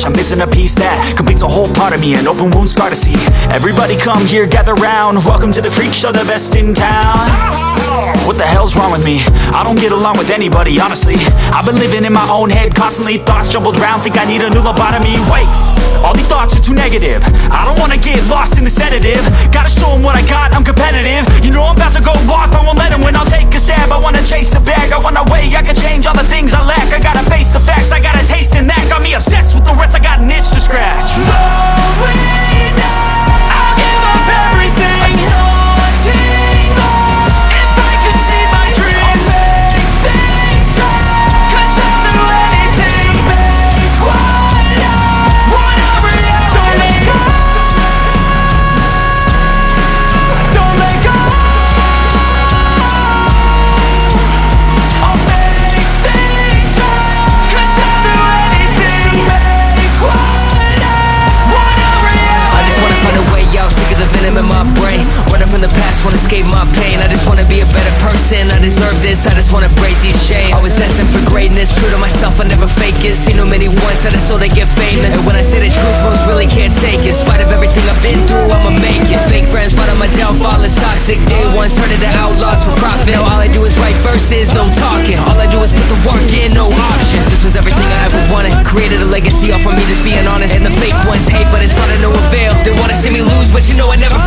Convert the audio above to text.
I'm missing a piece that completes a whole part of me, an open wound scar to see. Everybody come here, gather round. Welcome to the freak show, the best in town. What the hell's wrong with me? I don't get along with anybody, honestly. I've been living in my own head constantly. Thoughts jumbled around, think I need a new lobotomy. Wait, all these thoughts are too negative. I don't wanna get lost in the sedative. Gotta show them what I got, I'm competitive. You know I'm about to go off, I won't let them win. I'll take a stab, I wanna chase the bag. I wanna weigh, I can change all the things I lack. I gotta face the facts, I got a taste in that. Got me obsessed with the rest, I got an itch to scratch. Going down, I'll give up everything. Daunting though, if I could see my dreams, I'll make things right. 'Cause I'll do anything to make what I wanna reality. Don't let go, don't let go. I'll make things right. 'Cause I'll do anything to make what I wanna reality. I just wanna find a way out, sick of the venom in my brain. Running from the past, wanna escape my pain. I just wanna be a better person, I deserve this. I just wanna break these chains. Always asking for greatness, true to myself, I never fake it. Seen too many ones that are so they get famous. And when I say the truth, most really can't take it. In spite of everything I've been through, I'ma make it. Fake friends, but on my downfall is toxic. Day ones turned into outlaws for profit. Now all I do is write verses, no talking. All I do is put the work in, no option. This was everything I ever wanted. Created a legacy off of me, just being honest. And the fake ones hate, but it's all to no avail. They wanna see me lose, but you know I never